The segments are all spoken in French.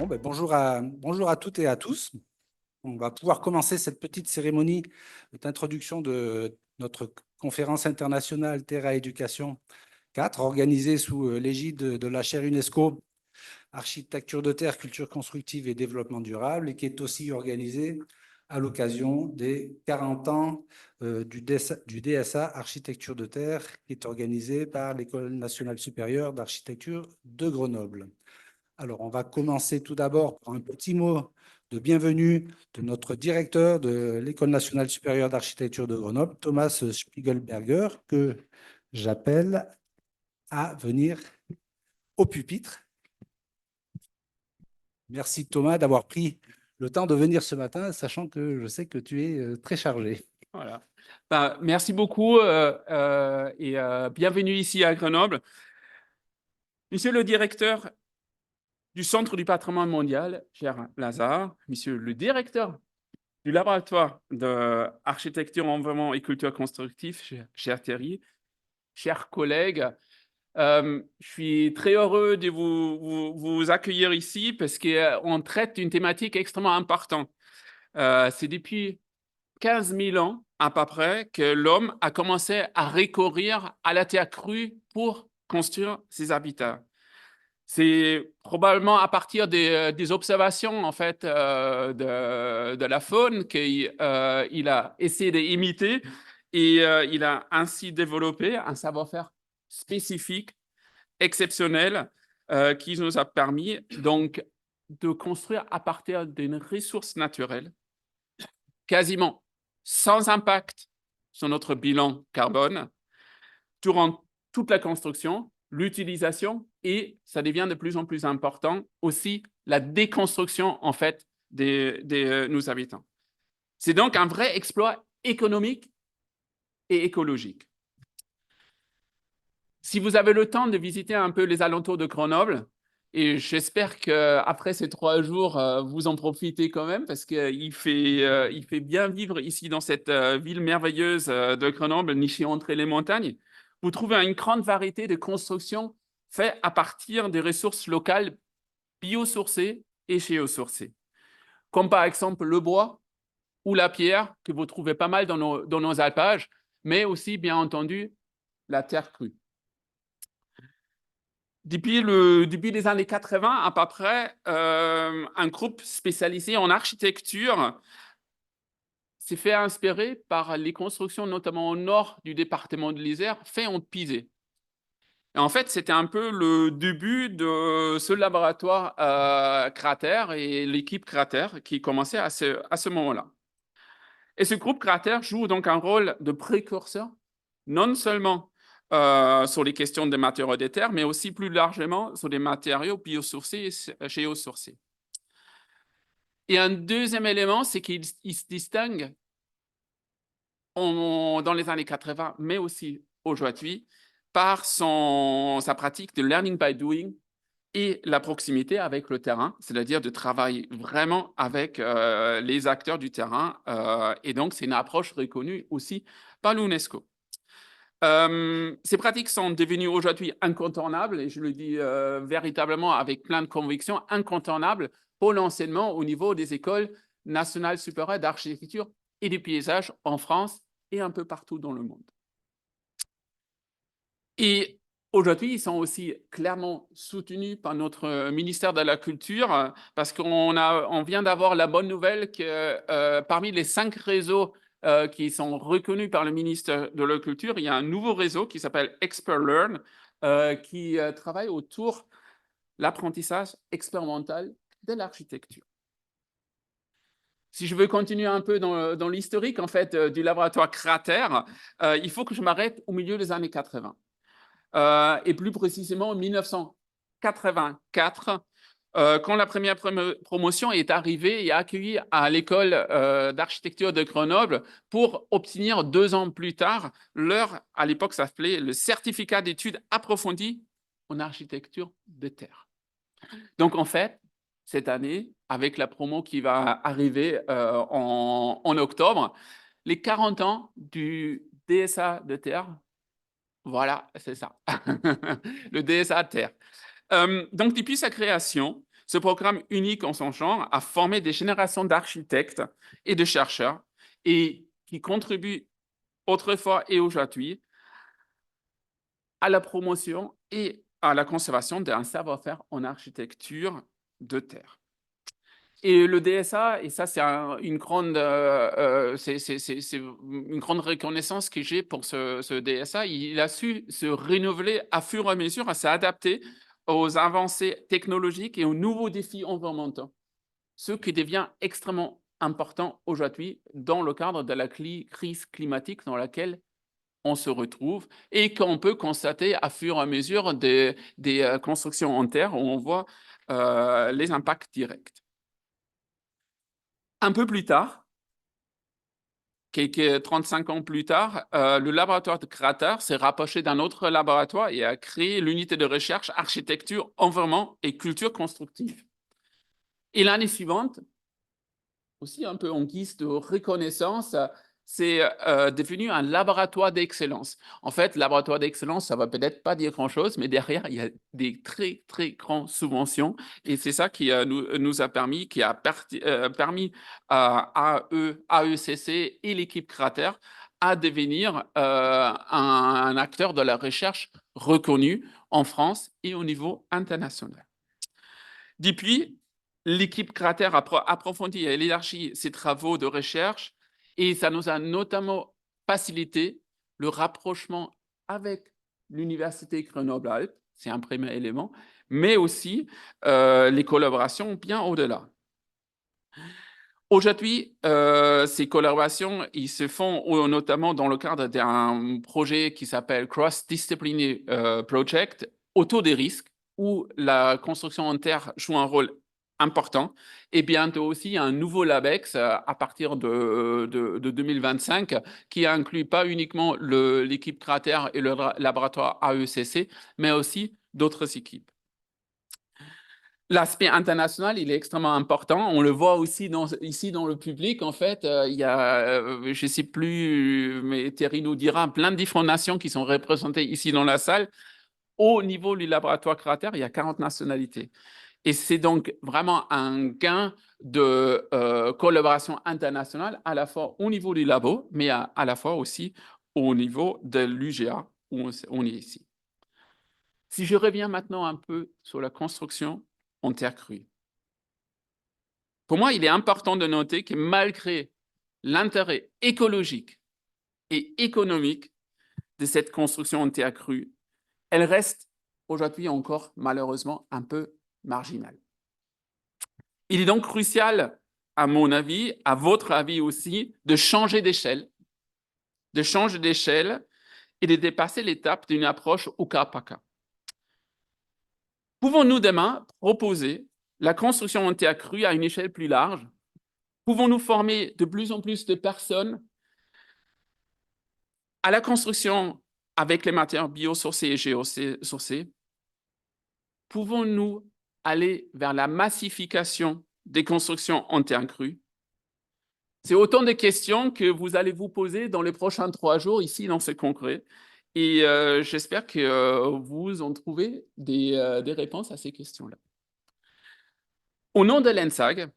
Bon, bonjour à toutes et à tous. On va pouvoir commencer cette petite cérémonie d'introduction de notre conférence internationale Terra Éducation 4, organisée sous l'égide de la chaire UNESCO Architecture de terre, culture constructive et développement durable, et qui est aussi organisée à l'occasion des 40 ans du DSA Architecture de terre, qui est organisé par l'École nationale supérieure d'architecture de Grenoble. Alors, on va commencer tout d'abord par un petit mot de bienvenue de notre directeur de l'École nationale supérieure d'architecture de Grenoble, Thomas Spiegelberger, que j'appelle à venir au pupitre. Merci Thomas d'avoir pris le temps de venir ce matin, sachant que je sais que tu es très chargé. Voilà. Merci beaucoup et bienvenue ici à Grenoble. Monsieur le directeur du Centre du patrimoine mondial, cher Lazare, monsieur le directeur du laboratoire d'architecture, environnement et culture constructive, cher Thierry, chers collègues, je suis très heureux de vous accueillir ici parce qu'on traite d'une thématique extrêmement importante. C'est depuis 15 000 ans à peu près que l'homme a commencé à recourir à la terre crue pour construire ses habitats. C'est probablement à partir des observations en fait, de la faune qu'il a essayé d'imiter et il a ainsi développé un savoir-faire spécifique, exceptionnel, qui nous a permis donc de construire à partir d'une ressource naturelle quasiment sans impact sur notre bilan carbone durant toute la construction, l'utilisation et, ça devient de plus en plus important, aussi la déconstruction en fait de nos habitants. C'est donc un vrai exploit économique et écologique. Si vous avez le temps de visiter un peu les alentours de Grenoble, et j'espère qu'après ces 3 jours, vous en profitez quand même parce qu'il fait bien vivre ici dans cette ville merveilleuse de Grenoble, nichée entre les montagnes. Vous trouvez une grande variété de constructions faites à partir des ressources locales biosourcées et géosourcées, comme par exemple le bois ou la pierre que vous trouvez pas mal dans nos alpages, mais aussi, bien entendu, la terre crue. Depuis les années 80, à peu près, un groupe spécialisé en architecture s'est fait inspirer par les constructions, notamment au nord du département de l'Isère, faites en Pisé. Et en fait, c'était un peu le début de ce laboratoire Cratère et l'équipe Cratère qui commençait à ce moment-là. Et ce groupe Cratère joue donc un rôle de précurseur, non seulement sur les questions des matériaux des terres, mais aussi plus largement sur des matériaux biosourcés et géosourcés. Et un deuxième élément, c'est qu'il se distingue dans les années 80, mais aussi aujourd'hui, par sa pratique de learning by doing et la proximité avec le terrain, c'est-à-dire de travailler vraiment avec les acteurs du terrain. Et donc, c'est une approche reconnue aussi par l'UNESCO. Ces pratiques sont devenues aujourd'hui incontournables, et je le dis véritablement avec plein de conviction, incontournables pour l'enseignement au niveau des écoles nationales supérieures d'architecture et du paysage en France et un peu partout dans le monde. Et aujourd'hui, ils sont aussi clairement soutenus par notre ministère de la Culture parce qu'on vient d'avoir la bonne nouvelle que parmi les 5 réseaux qui sont reconnus par le ministère de la Culture, il y a un nouveau réseau qui s'appelle ExpertLearn qui travaille autour de l'apprentissage expérimental de l'architecture. Si je veux continuer un peu dans l'historique en fait, du laboratoire Cratère, il faut que je m'arrête au milieu des années 80. Et plus précisément en 1984, quand la première promotion est arrivée et accueillie à l'école d'architecture de Grenoble pour obtenir 2 ans plus tard à l'époque ça s'appelait le certificat d'études approfondies en architecture de terre. Donc en fait, cette année, avec la promo qui va arriver en octobre, les 40 ans du DSA de terre. Voilà, c'est ça, le DSA Terre. Donc, depuis sa création, Ce programme unique en son genre a formé des générations d'architectes et de chercheurs et qui contribuent autrefois et aujourd'hui à la promotion et à la conservation d'un savoir-faire en architecture de terre. Et le DSA, et ça c'est une grande reconnaissance que j'ai pour ce DSA, il a su se renouveler à fur et à mesure, à s'adapter aux avancées technologiques et aux nouveaux défis environnementaux, ce qui devient extrêmement important aujourd'hui dans le cadre de la crise climatique dans laquelle on se retrouve et qu'on peut constater à fur et à mesure des constructions en terre où on voit les impacts directs. Un peu plus tard, quelques 35 ans plus tard, le laboratoire de Crater s'est rapproché d'un autre laboratoire et a créé l'unité de recherche architecture, environnement et culture constructive. Et l'année suivante, aussi un peu en guise de reconnaissance, c'est devenu un laboratoire d'excellence. En fait, laboratoire d'excellence, ça ne va peut-être pas dire grand-chose, mais derrière, il y a des très, très grandes subventions. Et c'est ça qui nous a permis, permis à AECC et l'équipe Crater à devenir un acteur de la recherche reconnu en France et au niveau international. Depuis, l'équipe Crater a approfondi et élargi ses travaux de recherche et ça nous a notamment facilité le rapprochement avec l'Université Grenoble-Alpes, c'est un premier élément, mais aussi les collaborations bien au-delà. Aujourd'hui, ces collaborations, ils se font notamment dans le cadre d'un projet qui s'appelle Cross Disciplinary Project, autour des risques, où la construction en terre joue un rôle important, et bientôt aussi un nouveau LabEx à partir de 2025 qui inclut pas uniquement l'équipe Crater et le laboratoire AECC, mais aussi d'autres équipes. L'aspect international, il est extrêmement important. On le voit aussi ici dans le public. En fait, il y a, je ne sais plus, mais Thierry nous dira, plein de différentes nations qui sont représentées ici dans la salle. Au niveau du laboratoire Crater, il y a 40 nationalités. Et c'est donc vraiment un gain de collaboration internationale, à la fois au niveau du labo, mais à la fois aussi au niveau de l'UGA, où on est ici. Si je reviens maintenant un peu sur la construction en terre crue. Pour moi, il est important de noter que malgré l'intérêt écologique et économique de cette construction en terre crue, elle reste aujourd'hui encore malheureusement un peu marginale. Il est donc crucial, à mon avis, à votre avis aussi, de changer d'échelle et de dépasser l'étape d'une approche au cas par cas. Pouvons-nous demain proposer la construction en terre crue à une échelle plus large? Pouvons-nous former de plus en plus de personnes à la construction avec les matières biosourcées et géosourcées? Pouvons-nous aller vers la massification des constructions en terre crue? C'est autant de questions que vous allez vous poser dans les prochains 3 jours ici dans ce congrès. Et j'espère que vous en trouvez des réponses à ces questions-là. Au nom de l'ENSAG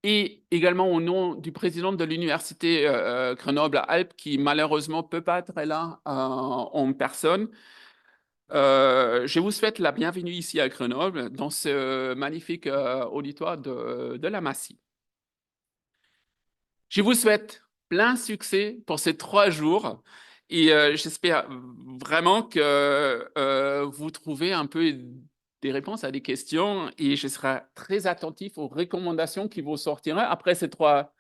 et également au nom du président de l'Université Grenoble-Alpes, qui malheureusement ne peut pas être là en personne, je vous souhaite la bienvenue ici à Grenoble, dans ce magnifique auditoire de la Massy. Je vous souhaite plein succès pour ces 3 jours et j'espère vraiment que vous trouvez un peu des réponses à des questions et je serai très attentif aux recommandations qui vont sortir après ces 3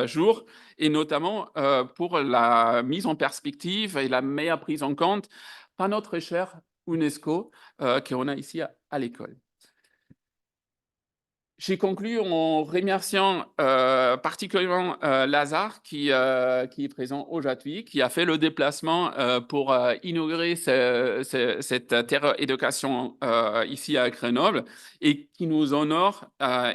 jours et notamment pour la mise en perspective et la meilleure prise en compte par notre cher UNESCO qu'on a ici à l'école. J'ai conclu en remerciant particulièrement Lazare qui est présent aujourd'hui, qui a fait le déplacement pour inaugurer cette terre éducation ici à Grenoble et qui nous honore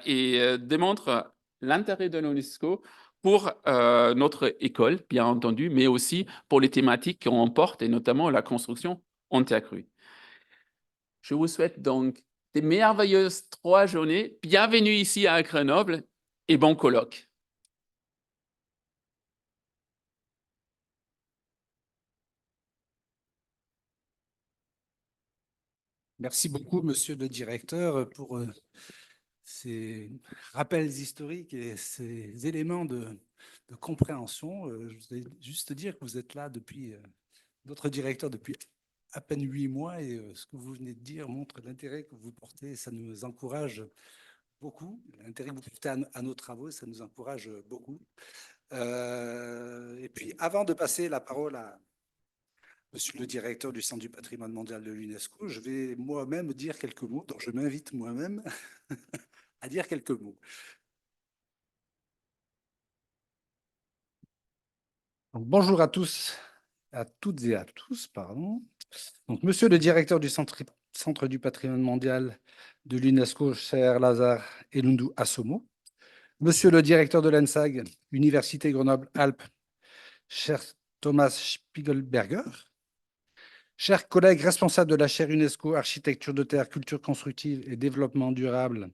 et démontre l'intérêt de l'UNESCO pour notre école, bien entendu, mais aussi pour les thématiques qu'on porte et notamment la construction en terre crue. Je vous souhaite donc des merveilleuses 3 journées. Bienvenue ici à Grenoble et bon colloque. Merci beaucoup, monsieur le directeur, pour ces rappels historiques et ces éléments de compréhension. Je voudrais juste dire que vous êtes là depuis, notre directeur depuis à peine 8 mois et ce que vous venez de dire montre l'intérêt que vous portez. Ça nous encourage beaucoup, l'intérêt que vous portez à nos travaux, ça nous encourage beaucoup. Et puis, avant de passer la parole à monsieur le directeur du Centre du patrimoine mondial de l'UNESCO, je vais moi-même dire quelques mots, donc je m'invite moi-même à dire quelques mots. Donc, bonjour à tous, à toutes et à tous, pardon. Donc, monsieur le directeur du Centre du patrimoine mondial de l'UNESCO, cher Lazare Elundu Assomo, monsieur le directeur de l'ENSAG, Université Grenoble-Alpes, cher Thomas Spiegelberger, chers collègues responsables de la chaire UNESCO Architecture de terre, culture constructive et développement durable,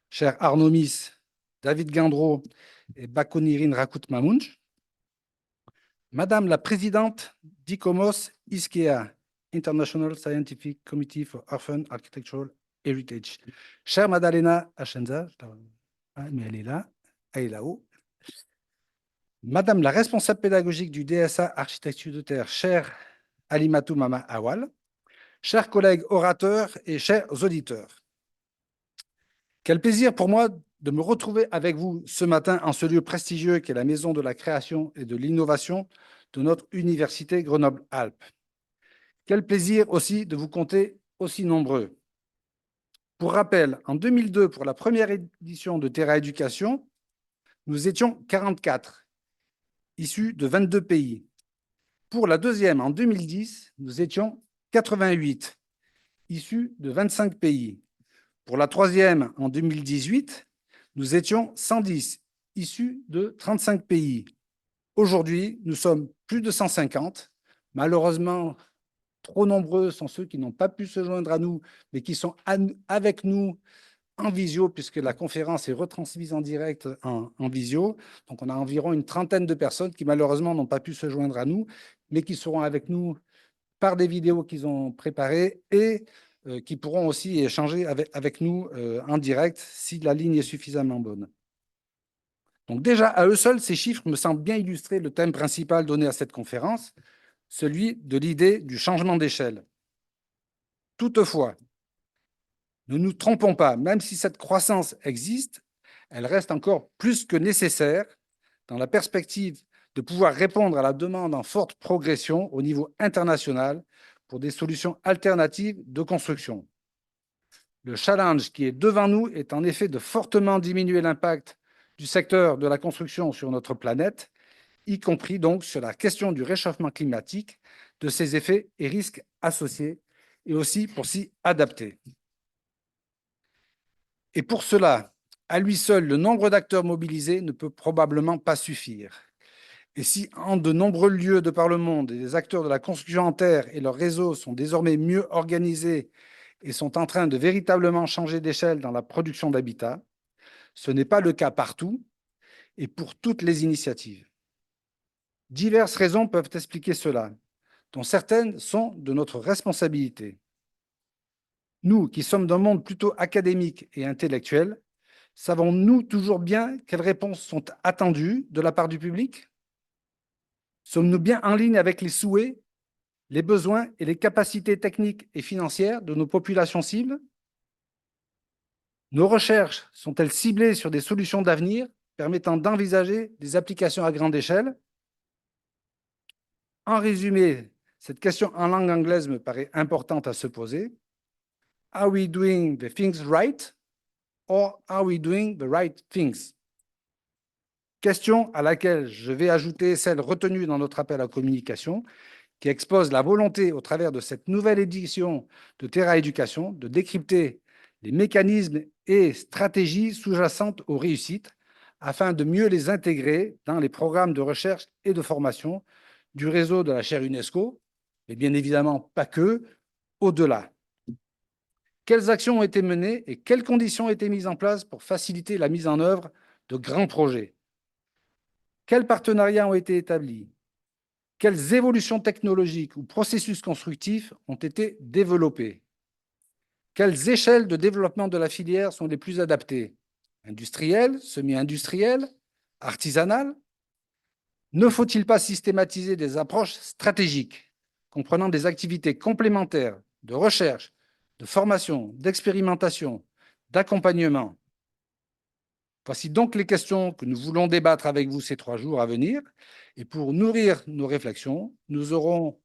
chers Arnaud Miss, David Guindreau et Bakonirin Rakut-Mamunj, Madame la présidente d'ICOMOS ISKEA, International Scientific Committee for Orphan Architectural Heritage, chère Madalena Achenza, mais elle est là, elle est là-haut, Madame la responsable pédagogique du DSA Architecture de terre, chère Alimatou Mama Awal, chers collègues orateurs et chers auditeurs, quel plaisir pour moi de me retrouver avec vous ce matin en ce lieu prestigieux qu'est la maison de la création et de l'innovation de notre université Grenoble-Alpes. Quel plaisir aussi de vous compter aussi nombreux. Pour rappel, en 2002, pour la première édition de Terra Éducation, nous étions 44, issus de 22 pays. Pour la deuxième, en 2010, nous étions 88, issus de 25 pays. Pour la troisième, en 2018, nous étions 110, issus de 35 pays. Aujourd'hui, nous sommes plus de 150. Malheureusement, trop nombreux sont ceux qui n'ont pas pu se joindre à nous, mais qui sont avec nous en visio, puisque la conférence est retransmise en direct en visio. Donc, on a environ une trentaine de personnes qui, malheureusement, n'ont pas pu se joindre à nous, mais qui seront avec nous par des vidéos qu'ils ont préparées et qui pourront aussi échanger avec nous en direct si la ligne est suffisamment bonne. Donc déjà, à eux seuls, ces chiffres me semblent bien illustrer le thème principal donné à cette conférence, celui de l'idée du changement d'échelle. Toutefois, ne nous trompons pas, même si cette croissance existe, elle reste encore plus que nécessaire dans la perspective de pouvoir répondre à la demande en forte progression au niveau international pour des solutions alternatives de construction. Le challenge qui est devant nous est en effet de fortement diminuer l'impact du secteur de la construction sur notre planète, y compris donc sur la question du réchauffement climatique, de ses effets et risques associés, et aussi pour s'y adapter. Et pour cela, à lui seul, le nombre d'acteurs mobilisés ne peut probablement pas suffire. Et si en de nombreux lieux de par le monde, les acteurs de la construction en terre et leurs réseaux sont désormais mieux organisés et sont en train de véritablement changer d'échelle dans la production d'habitat, ce n'est pas le cas partout et pour toutes les initiatives. Diverses raisons peuvent expliquer cela, dont certaines sont de notre responsabilité. Nous, qui sommes d'un monde plutôt académique et intellectuel, savons-nous toujours bien quelles réponses sont attendues de la part du public? Sommes-nous bien en ligne avec les souhaits, les besoins et les capacités techniques et financières de nos populations cibles? Nos recherches sont-elles ciblées sur des solutions d'avenir permettant d'envisager des applications à grande échelle? En résumé, cette question en langue anglaise me paraît importante à se poser. Are we doing the things right or are we doing the right things? Question à laquelle je vais ajouter celle retenue dans notre appel à communication, qui expose la volonté, au travers de cette nouvelle édition de Terra Éducation, de décrypter les mécanismes et stratégies sous-jacentes aux réussites, afin de mieux les intégrer dans les programmes de recherche et de formation du réseau de la chaire UNESCO, mais bien évidemment pas que, au-delà. quelles actions ont été menées et quelles conditions ont été mises en place pour faciliter la mise en œuvre de grands projets? Quels partenariats ont été établis? Quelles évolutions technologiques ou processus constructifs ont été développés? Quelles échelles de développement de la filière sont les plus adaptées? Industrielles, semi-industrielles, artisanales? Ne faut-il pas systématiser des approches stratégiques, comprenant des activités complémentaires de recherche, de formation, d'expérimentation, d'accompagnement? Voici donc les questions que nous voulons débattre avec vous ces 3 jours à venir. Et pour nourrir nos réflexions, nous aurons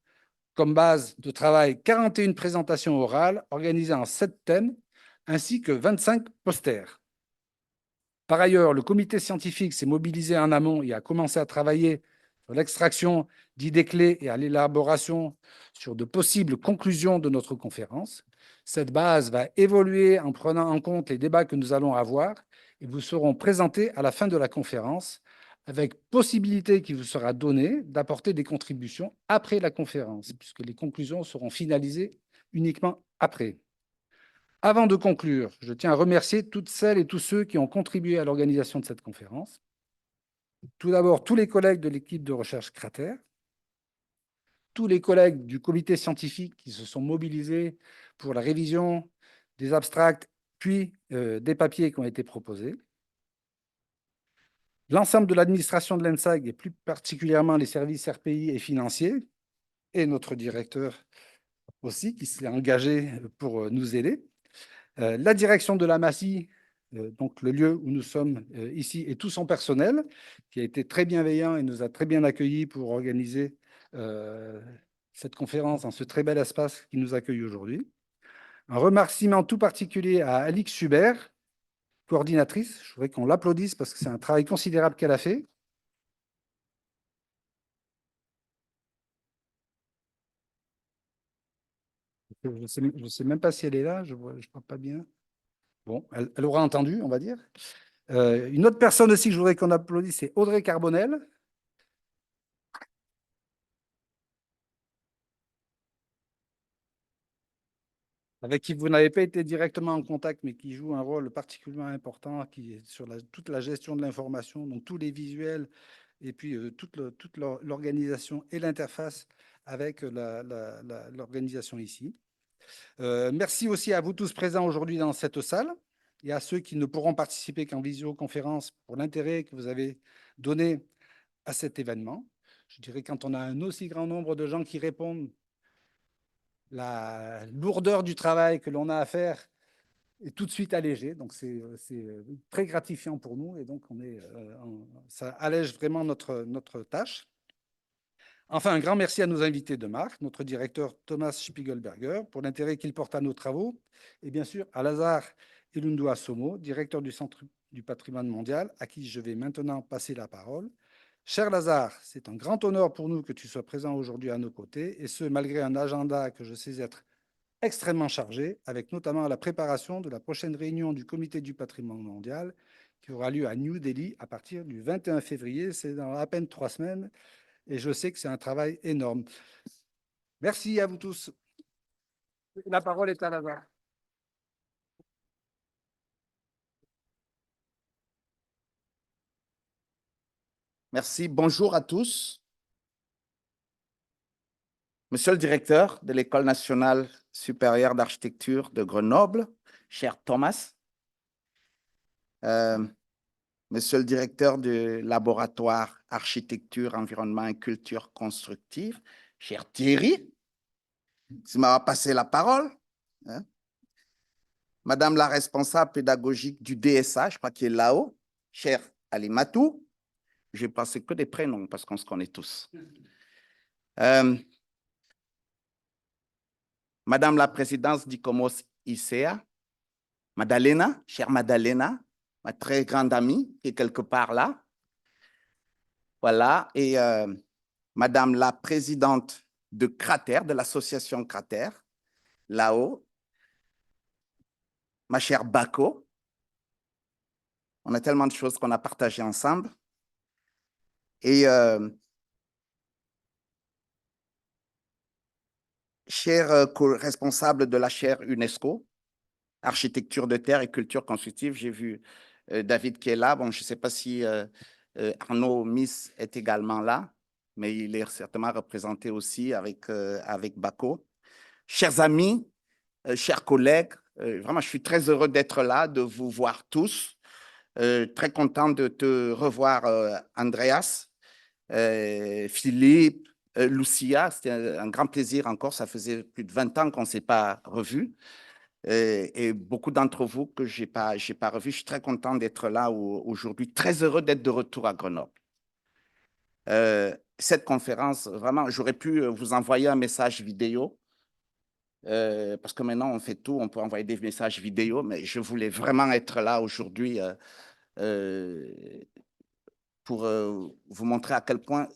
comme base de travail 41 présentations orales organisées en 7 thèmes, ainsi que 25 posters. Par ailleurs, le comité scientifique s'est mobilisé en amont et a commencé à travailler sur l'extraction d'idées clés et à l'élaboration sur de possibles conclusions de notre conférence. Cette base va évoluer en prenant en compte les débats que nous allons avoir et vous seront présentés à la fin de la conférence, avec possibilité qui vous sera donnée d'apporter des contributions après la conférence, puisque les conclusions seront finalisées uniquement après. Avant de conclure, je tiens à remercier toutes celles et tous ceux qui ont contribué à l'organisation de cette conférence. Tout d'abord, tous les collègues de l'équipe de recherche Cratère, tous les collègues du comité scientifique qui se sont mobilisés pour la révision des abstracts, puis des papiers qui ont été proposés, l'ensemble de l'administration de l'ENSAG et plus particulièrement les services RPI et financiers, et notre directeur aussi qui s'est engagé pour nous aider. La direction de la MASI, donc le lieu où nous sommes ici, et tout son personnel, qui a été très bienveillant et nous a très bien accueillis pour organiser cette conférence dans ce très bel espace qui nous accueille aujourd'hui. Un remerciement tout particulier à Alix Schubert, coordinatrice. Je voudrais qu'on l'applaudisse parce que c'est un travail considérable qu'elle a fait. Je ne sais même pas si elle est là, je ne vois pas bien. Bon, elle aura entendu, on va dire. Une autre personne aussi que je voudrais qu'on applaudisse, c'est Audrey Carbonel, avec qui vous n'avez pas été directement en contact, mais qui joue un rôle particulièrement important qui est sur toute la gestion de l'information, donc tous les visuels, et puis toute l'organisation et l'interface avec l'organisation ici. Merci aussi à vous tous présents aujourd'hui dans cette salle et à ceux qui ne pourront participer qu'en visioconférence pour l'intérêt que vous avez donné à cet événement. Je dirais quand on a un aussi grand nombre de gens qui répondent, la lourdeur du travail que l'on a à faire est tout de suite allégée. Donc, c'est très gratifiant pour nous et donc ça allège vraiment notre tâche. Enfin, un grand merci à nos invités de marque, notre directeur Thomas Spiegelberger, pour l'intérêt qu'il porte à nos travaux, et bien sûr à Lazare Elundu Assomo, directeur du Centre du patrimoine mondial, à qui je vais maintenant passer la parole. Cher Lazare, c'est un grand honneur pour nous que tu sois présent aujourd'hui à nos côtés, et ce, malgré un agenda que je sais être extrêmement chargé, avec notamment la préparation de la prochaine réunion du Comité du patrimoine mondial, qui aura lieu à New Delhi à partir du 21 février. C'est dans à peine 3 semaines, et je sais que c'est un travail énorme. Merci à vous tous. La parole est à Lazare. Merci. Bonjour à tous. Monsieur le directeur de l'École nationale supérieure d'architecture de Grenoble, cher Thomas, monsieur le directeur du laboratoire architecture, environnement et culture constructive, cher Thierry, tu m'as passé la parole, hein? Madame la responsable pédagogique du DSA, je crois qu'il est là-haut, cher Alimatou, j'ai passé que des prénoms parce qu'on se connaît tous. Madame la présidente d'ICOMOS ICEA, Madalena, chère Madalena, ma très grande amie qui est quelque part là. Voilà, et Madame la présidente de Cratère, de l'association Cratère, là-haut, ma chère Bako. On a tellement de choses qu'on a partagées ensemble. Et cher responsable de la chaire UNESCO, architecture de terre et culture constructive. J'ai vu David qui est là. Bon, je ne sais pas si Arnaud Miss est également là, mais il est certainement représenté aussi avec Bako. Chers amis, chers collègues, vraiment, je suis très heureux d'être là, de vous voir tous. Très content de te revoir, Andreas, Philippe, Lucia. C'était un grand plaisir encore. Ça faisait plus de 20 ans qu'on ne s'est pas revus. Et beaucoup d'entre vous que je n'ai pas revus. Je suis très content d'être là aujourd'hui. Très heureux d'être de retour à Grenoble. Cette conférence, vraiment, j'aurais pu vous envoyer un message vidéo. Parce que maintenant, on fait tout, on peut envoyer des messages vidéo, mais je voulais vraiment être là aujourd'hui pour vous montrer à quel point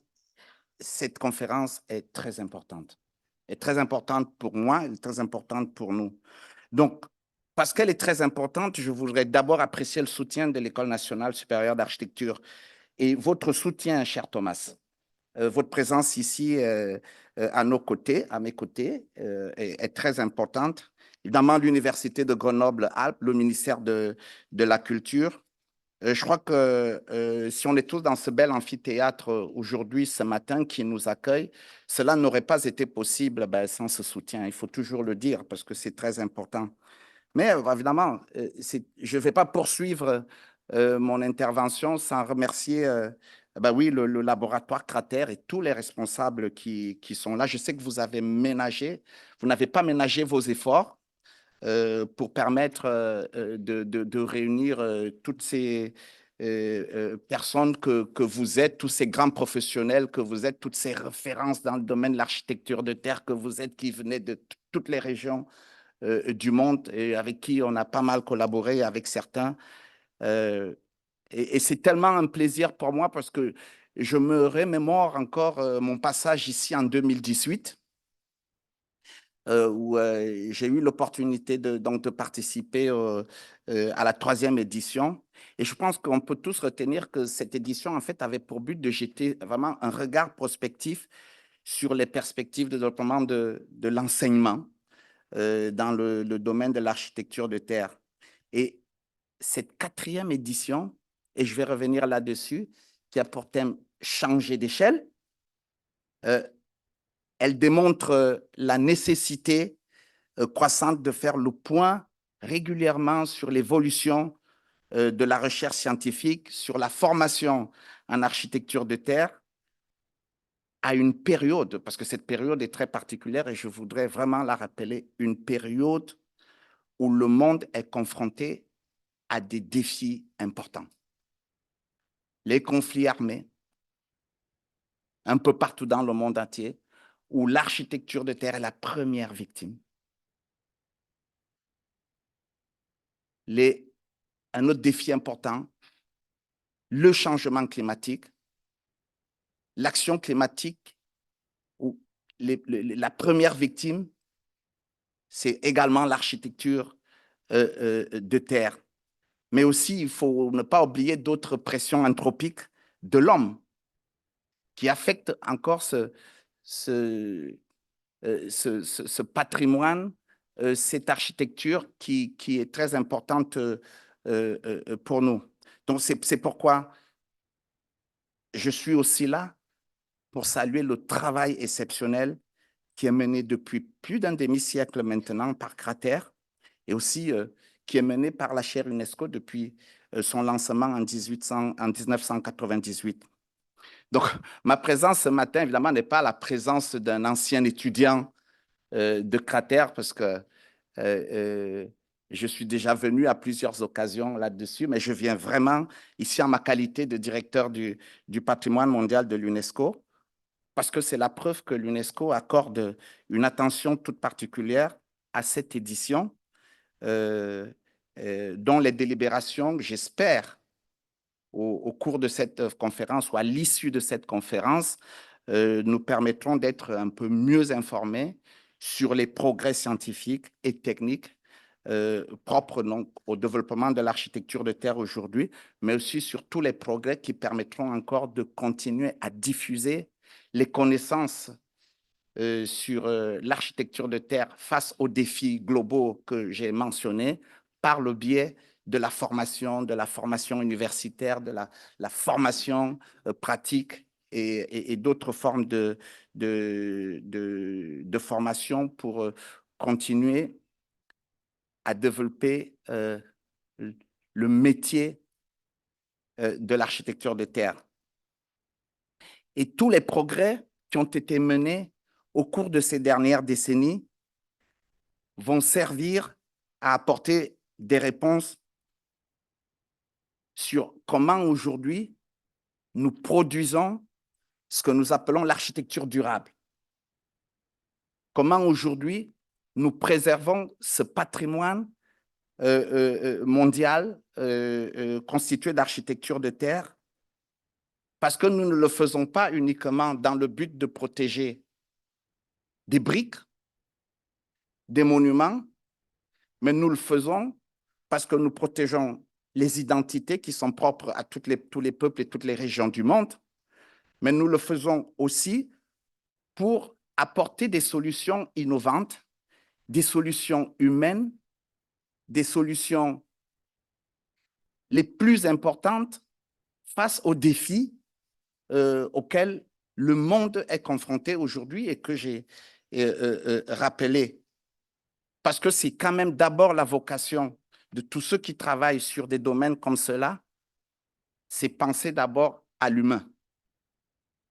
cette conférence est très importante. Elle est très importante pour moi, elle est très importante pour nous. Donc, parce qu'elle est très importante, je voudrais d'abord apprécier le soutien de l'École nationale supérieure d'architecture et votre soutien, cher Thomas. Votre présence ici à nos côtés, à mes côtés, est très importante. Évidemment, l'Université de Grenoble-Alpes, le ministère de la Culture. Je crois que si on est tous dans ce bel amphithéâtre aujourd'hui, ce matin, qui nous accueille, cela n'aurait pas été possible sans ce soutien. Il faut toujours le dire parce que c'est très important. Mais évidemment, je ne vais pas poursuivre mon intervention sans remercier oui, le laboratoire Cratère et tous les responsables qui sont là. Je sais que vous avez ménagé, vous n'avez pas ménagé vos efforts pour permettre de réunir toutes ces personnes que vous êtes, tous ces grands professionnels que vous êtes, toutes ces références dans le domaine de l'architecture de terre que vous êtes, qui venaient de toutes les régions du monde et avec qui on a pas mal collaboré, avec certains. Et c'est tellement un plaisir pour moi parce que je me remémore encore mon passage ici en 2018 où j'ai eu l'opportunité donc de participer à la 3e édition. Et je pense qu'on peut tous retenir que cette édition, en fait, avait pour but de jeter vraiment un regard prospectif sur les perspectives de développement de l'enseignement dans le domaine de l'architecture de terre. Et cette 4e édition, et je vais revenir là-dessus, qui a pour thème « Changer d'échelle », elle démontre la nécessité croissante de faire le point régulièrement sur l'évolution de la recherche scientifique, sur la formation en architecture de terre, à une période, parce que cette période est très particulière et je voudrais vraiment la rappeler, une période où le monde est confronté à des défis importants. Les conflits armés, un peu partout dans le monde entier, où l'architecture de terre est la première victime. Un autre défi important, le changement climatique, l'action climatique, où la première victime, c'est également l'architecture de terre. Mais aussi, il faut ne pas oublier d'autres pressions anthropiques de l'homme qui affectent encore ce patrimoine, cette architecture qui est très importante pour nous. Donc, c'est pourquoi je suis aussi là pour saluer le travail exceptionnel qui est mené depuis plus d'un demi-siècle maintenant par Cratère et aussi qui est mené par la chaire UNESCO depuis son lancement en 1998. Donc, ma présence ce matin, évidemment, n'est pas la présence d'un ancien étudiant de Cratère parce que je suis déjà venu à plusieurs occasions là-dessus, mais je viens vraiment ici en ma qualité de directeur du patrimoine mondial de l'UNESCO parce que c'est la preuve que l'UNESCO accorde une attention toute particulière à cette édition dont les délibérations, j'espère, au cours de cette conférence ou à l'issue de cette conférence, nous permettront d'être un peu mieux informés sur les progrès scientifiques et techniques propres donc, au développement de l'architecture de terre aujourd'hui, mais aussi sur tous les progrès qui permettront encore de continuer à diffuser les connaissances sur l'architecture de terre face aux défis globaux que j'ai mentionnés par le biais de la formation universitaire, de la formation pratique et d'autres formes de formation pour continuer à développer le métier de l'architecture de terre. Et tous les progrès qui ont été menés au cours de ces dernières décennies vont servir à apporter des réponses sur comment aujourd'hui nous produisons ce que nous appelons l'architecture durable. Comment aujourd'hui nous préservons ce patrimoine mondial constitué d'architecture de terre, parce que nous ne le faisons pas uniquement dans le but de protéger des briques, des monuments, mais nous le faisons parce que nous protégeons les identités qui sont propres à tous les peuples et toutes les régions du monde, mais nous le faisons aussi pour apporter des solutions innovantes, des solutions humaines, des solutions les plus importantes face aux défis auxquels le monde est confronté aujourd'hui et que j'ai rappelé. Parce que c'est quand même d'abord la vocation de tous ceux qui travaillent sur des domaines comme cela, c'est penser d'abord à l'humain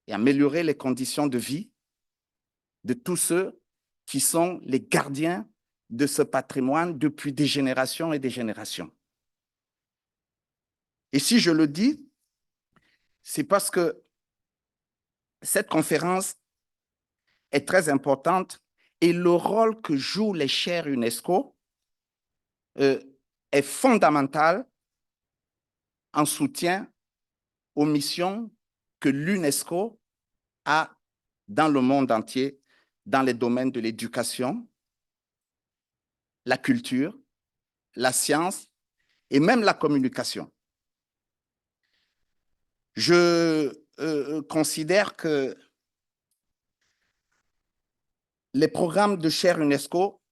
et améliorer les conditions de vie de tous ceux qui sont les gardiens de ce patrimoine depuis des générations et des générations. Et si je le dis, c'est parce que cette conférence est très importante et le rôle que jouent les chaires UNESCO est fondamental en soutien aux missions que l'UNESCO a dans le monde entier, dans les domaines de l'éducation, la culture, la science et même la communication. Je considère que les programmes de chaires UNESCO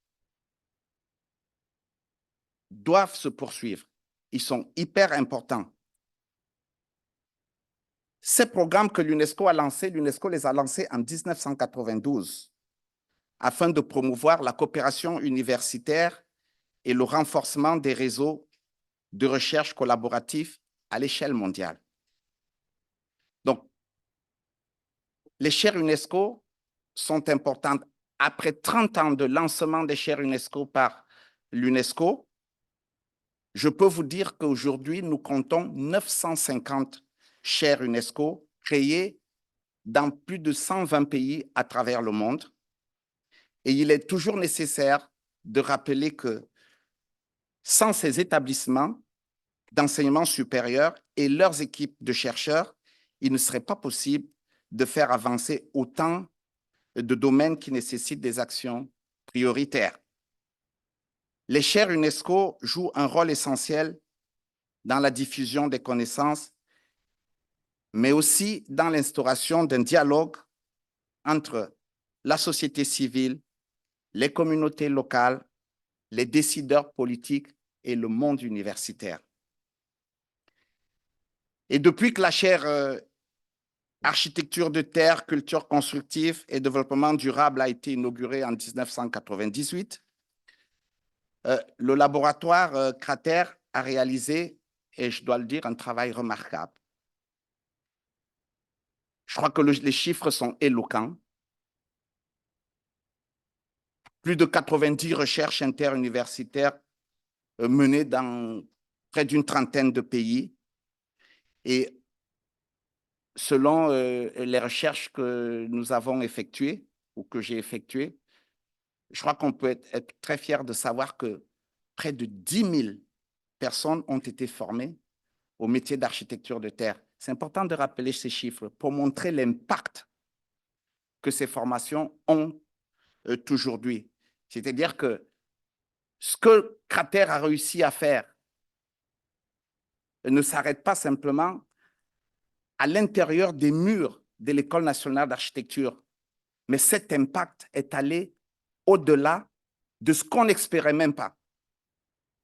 doivent se poursuivre. Ils sont hyper importants. Ces programmes que l'UNESCO a lancés, l'UNESCO les a lancés en 1992 afin de promouvoir la coopération universitaire et le renforcement des réseaux de recherche collaboratifs à l'échelle mondiale. Donc, les chaires UNESCO sont importantes. Après 30 ans de lancement des chaires UNESCO par l'UNESCO, je peux vous dire qu'aujourd'hui, nous comptons 950 chaires UNESCO créées dans plus de 120 pays à travers le monde. Et il est toujours nécessaire de rappeler que sans ces établissements d'enseignement supérieur et leurs équipes de chercheurs, il ne serait pas possible de faire avancer autant de domaines qui nécessitent des actions prioritaires. Les chaires UNESCO jouent un rôle essentiel dans la diffusion des connaissances, mais aussi dans l'instauration d'un dialogue entre la société civile, les communautés locales, les décideurs politiques et le monde universitaire. Et depuis que la chaire Architecture de terre, culture constructive et développement durable a été inaugurée en 1998, le laboratoire Crater a réalisé, et je dois le dire, un travail remarquable. Je crois que les chiffres sont éloquents. Plus de 90 recherches interuniversitaires menées dans près d'une trentaine de pays. Et selon les recherches que nous avons effectuées, ou que j'ai effectuées, je crois qu'on peut être très fier de savoir que près de 10 000 personnes ont été formées au métier d'architecture de terre. C'est important de rappeler ces chiffres pour montrer l'impact que ces formations ont aujourd'hui. C'est-à-dire que ce que Crater a réussi à faire ne s'arrête pas simplement à l'intérieur des murs de l'École nationale d'architecture, mais cet impact est allé au-delà de ce qu'on n'espérait même pas.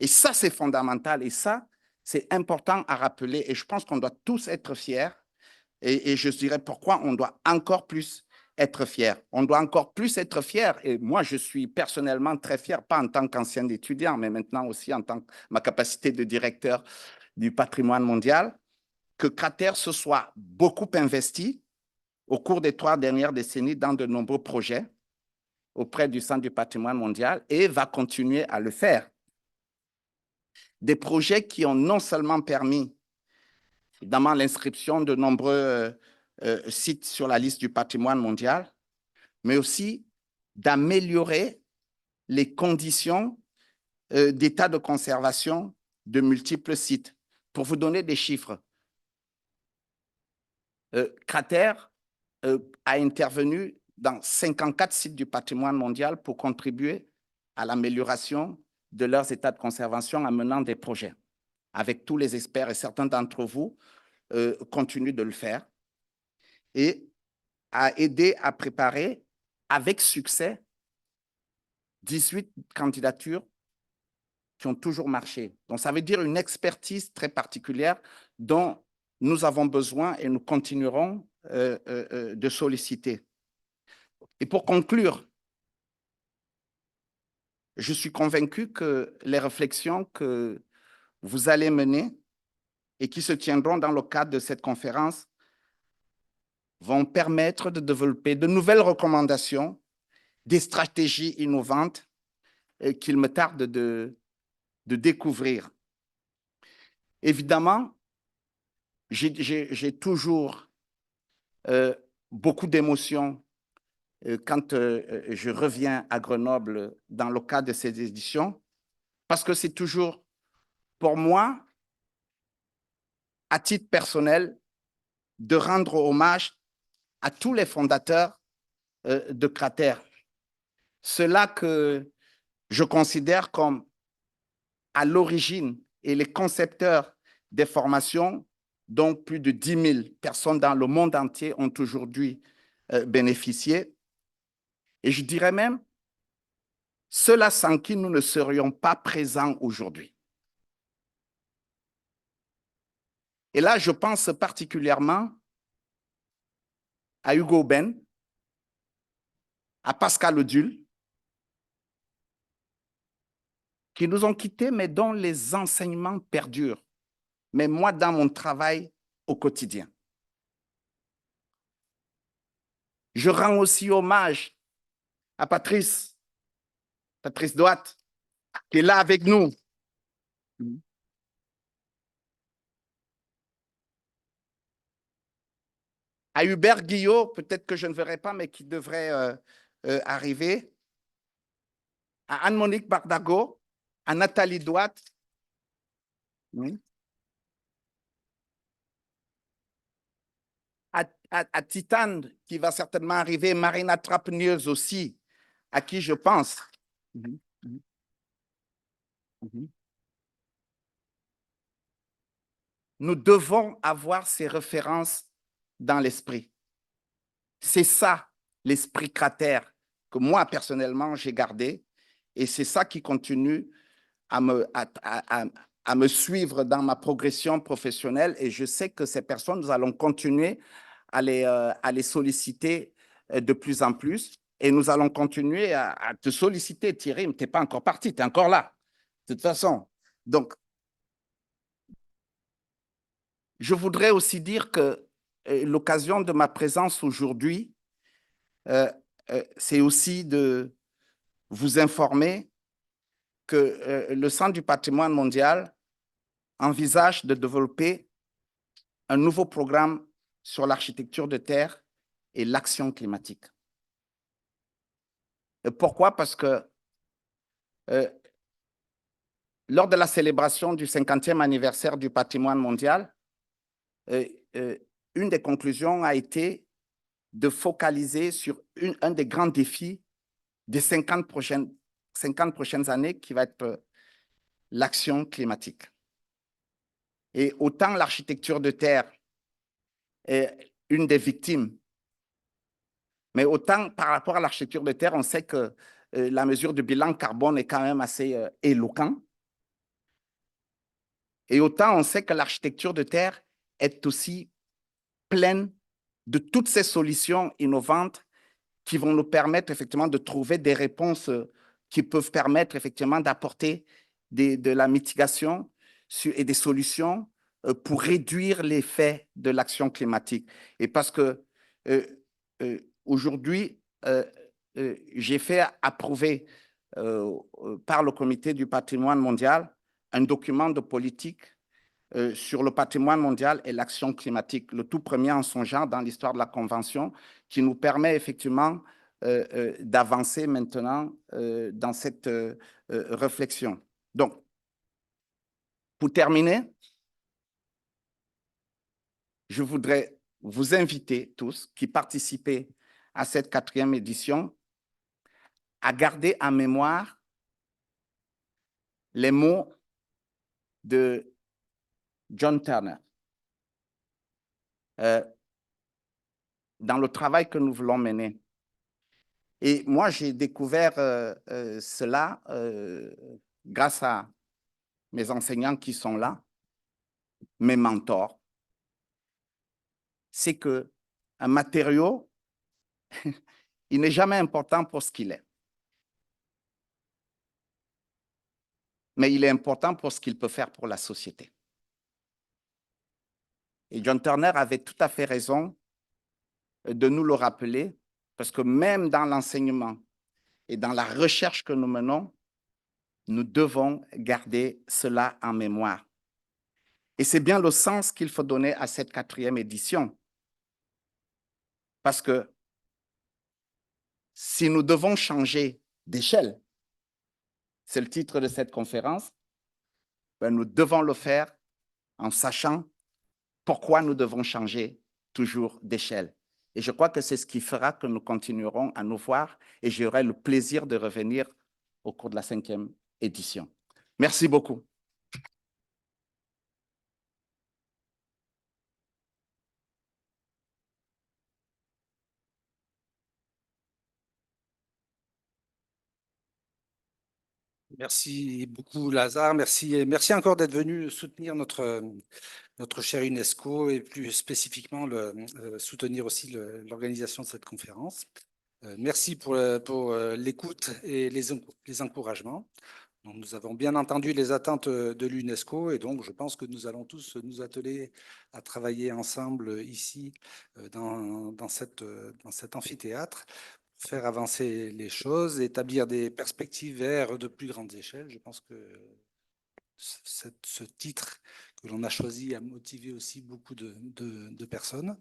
Et ça, c'est fondamental. Et ça, c'est important à rappeler. Et je pense qu'on doit tous être fiers. Et je dirais pourquoi on doit encore plus être fiers. On doit encore plus être fiers. Et moi, je suis personnellement très fier, pas en tant qu'ancien étudiant, mais maintenant aussi en tant que ma capacité de directeur du patrimoine mondial, que Cratère se soit beaucoup investi au cours des 3 dernières décennies dans de nombreux projets auprès du Centre du patrimoine mondial et va continuer à le faire. Des projets qui ont non seulement permis, évidemment, l'inscription de nombreux sites sur la liste du patrimoine mondial, mais aussi d'améliorer les conditions d'état de conservation de multiples sites. Pour vous donner des chiffres, Cratère a intervenu dans 54 sites du patrimoine mondial pour contribuer à l'amélioration de leurs états de conservation en menant des projets avec tous les experts et certains d'entre vous continuent de le faire et a aidé à préparer avec succès 18 candidatures qui ont toujours marché. Donc, ça veut dire une expertise très particulière dont nous avons besoin et nous continuerons de solliciter. Et pour conclure, je suis convaincu que les réflexions que vous allez mener et qui se tiendront dans le cadre de cette conférence vont permettre de développer de nouvelles recommandations, des stratégies innovantes qu'il me tarde de découvrir. Évidemment, j'ai toujours beaucoup d'émotions quand je reviens à Grenoble dans le cadre de ces éditions, parce que c'est toujours, pour moi, à titre personnel, de rendre hommage à tous les fondateurs de Cratère. Ceux-là que je considère comme à l'origine et les concepteurs des formations dont plus de 10 000 personnes dans le monde entier ont aujourd'hui bénéficié. Et je dirais même, ceux-là sans qui nous ne serions pas présents aujourd'hui. Et là, je pense particulièrement à Hugo Ben, à Pascal Odule, qui nous ont quittés, mais dont les enseignements perdurent. Mais moi, dans mon travail au quotidien. Je rends aussi hommage à Patrice Douat, qui est là avec nous. À Hubert Guillot, peut-être que je ne verrai pas, mais qui devrait arriver. À Anne-Monique Bardago, à Nathalie Douat. Oui. À Titane, qui va certainement arriver, Marina Trapnieuse aussi, à qui je pense. Nous devons avoir ces références dans l'esprit. C'est ça, l'esprit Cratère, que moi, personnellement, j'ai gardé. Et c'est ça qui continue à me suivre dans ma progression professionnelle. Et je sais que ces personnes, nous allons continuer à les solliciter de plus en plus. Et nous allons continuer à te solliciter, Thierry, mais tu n'es pas encore parti, tu es encore là, de toute façon. Donc, je voudrais aussi dire que l'occasion de ma présence aujourd'hui, c'est aussi de vous informer que le Centre du patrimoine mondial envisage de développer un nouveau programme sur l'architecture de terre et l'action climatique. Et pourquoi? Parce que lors de la célébration du 50e anniversaire du patrimoine mondial, une des conclusions a été de focaliser sur un des grands défis des 50 prochaines années qui va être l'action climatique. Et autant l'architecture de terre est une des victimes Mais autant par rapport à l'architecture de terre, on sait que la mesure du bilan carbone est quand même assez éloquent. Et autant on sait que l'architecture de terre est aussi pleine de toutes ces solutions innovantes qui vont nous permettre effectivement de trouver des réponses qui peuvent permettre effectivement d'apporter de la mitigation et des solutions pour réduire l'effet de l'action climatique. Et parce que aujourd'hui, j'ai fait approuver par le Comité du patrimoine mondial un document de politique sur le patrimoine mondial et l'action climatique, le tout premier en son genre dans l'histoire de la Convention, qui nous permet effectivement d'avancer maintenant dans cette réflexion. Donc, pour terminer, je voudrais vous inviter tous qui participez à cette 4e édition à garder en mémoire les mots de John Turner. Dans le travail que nous voulons mener. Et moi, j'ai découvert cela grâce à mes enseignants qui sont là, mes mentors. C'est qu'un matériau, il n'est jamais important pour ce qu'il est. Mais il est important pour ce qu'il peut faire pour la société. Et John Turner avait tout à fait raison de nous le rappeler, parce que même dans l'enseignement et dans la recherche que nous menons, nous devons garder cela en mémoire. Et c'est bien le sens qu'il faut donner à cette 4e édition. Parce que si nous devons changer d'échelle, c'est le titre de cette conférence, ben nous devons le faire en sachant pourquoi nous devons changer toujours d'échelle. Et je crois que c'est ce qui fera que nous continuerons à nous voir et j'aurai le plaisir de revenir au cours de la 5e édition. Merci beaucoup. Merci beaucoup, Lazare. Merci encore d'être venu soutenir notre cher UNESCO et plus spécifiquement soutenir aussi l'organisation de cette conférence. Merci pour l'écoute et les encouragements. Donc, nous avons bien entendu les attentes de l'UNESCO et donc je pense que nous allons tous nous atteler à travailler ensemble ici dans cet amphithéâtre pour faire avancer les choses, établir des perspectives vers de plus grandes échelles. Je pense que ce titre que l'on a choisi a motivé aussi beaucoup de personnes.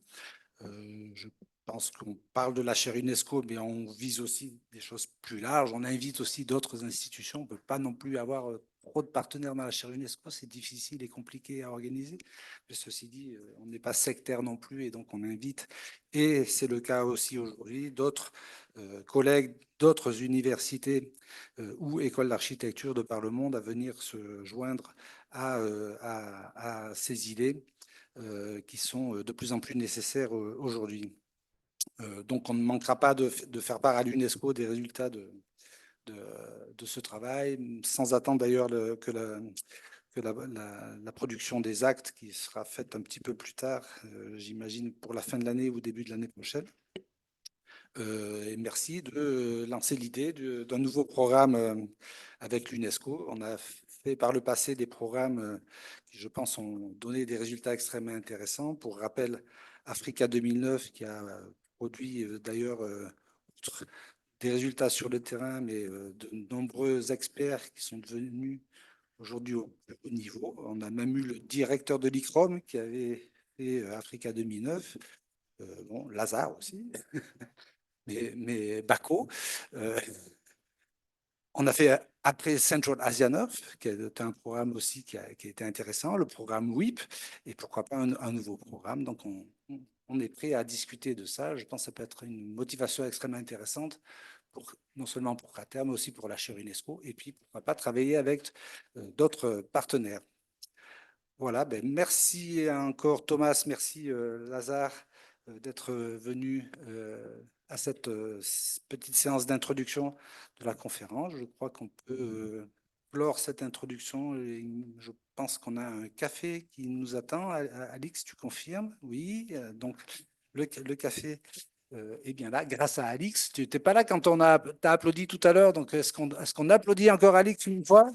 Je pense qu'on parle de la chaire UNESCO, mais on vise aussi des choses plus larges. On invite aussi d'autres institutions. On ne peut pas non plus avoir trop de partenaires dans la chaire UNESCO. C'est difficile et compliqué à organiser. Mais ceci dit, on n'est pas sectaire non plus et donc on invite, et c'est le cas aussi aujourd'hui, d'autres collègues d'autres universités ou écoles d'architecture de par le monde à venir se joindre à ces idées qui sont de plus en plus nécessaires aujourd'hui. Donc, on ne manquera pas de faire part à l'UNESCO des résultats de ce travail, sans attendre d'ailleurs que la production des actes qui sera faite un petit peu plus tard, j'imagine pour la fin de l'année ou début de l'année prochaine. Et merci de lancer l'idée d'un nouveau programme avec l'UNESCO. On a fait par le passé des programmes qui, je pense, ont donné des résultats extrêmement intéressants. Pour rappel, Africa 2009, qui a produit d'ailleurs des résultats sur le terrain, mais de nombreux experts qui sont devenus aujourd'hui au haut niveau. On a même eu le directeur de l'ICROM qui avait fait Africa 2009, bon, Lazare aussi. Mais Bako. On a fait après Central Asia 9, qui est un programme aussi qui a été intéressant, le programme WIP, et pourquoi pas un nouveau programme. Donc, on est prêt à discuter de ça. Je pense que ça peut être une motivation extrêmement intéressante, non seulement pour Crater, mais aussi pour la chaire UNESCO, et puis pourquoi pas travailler avec d'autres partenaires. Voilà, ben merci encore Thomas, merci Lazare d'être venu à cette petite séance d'introduction de la conférence. Je crois qu'on peut clore cette introduction. Et je pense qu'on a un café qui nous attend. Alix, tu confirmes? Oui. Donc, le café est bien là, grâce à Alix. Tu n'étais pas là quand t'as applaudi tout à l'heure. Donc, est-ce qu'on applaudit encore Alix une fois?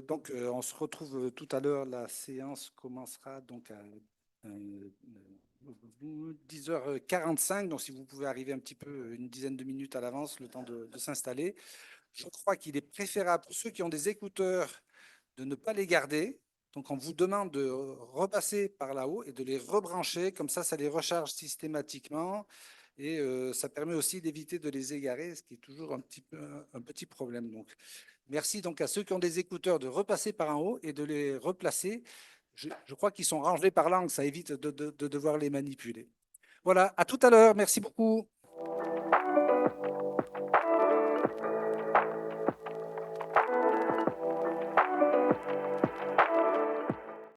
Donc, on se retrouve tout à l'heure. La séance commencera donc à 10h45. Donc, si vous pouvez arriver un petit peu, une dizaine de minutes à l'avance, le temps de s'installer. Je crois qu'il est préférable pour ceux qui ont des écouteurs de ne pas les garder. Donc, on vous demande de repasser par là-haut et de les rebrancher. Comme ça les recharge systématiquement. Et ça permet aussi d'éviter de les égarer, ce qui est toujours un petit problème. Donc, merci donc à ceux qui ont des écouteurs de repasser par en haut et de les replacer. Je crois qu'ils sont rangés par l'angle, ça évite de devoir les manipuler. Voilà, à tout à l'heure. Merci beaucoup.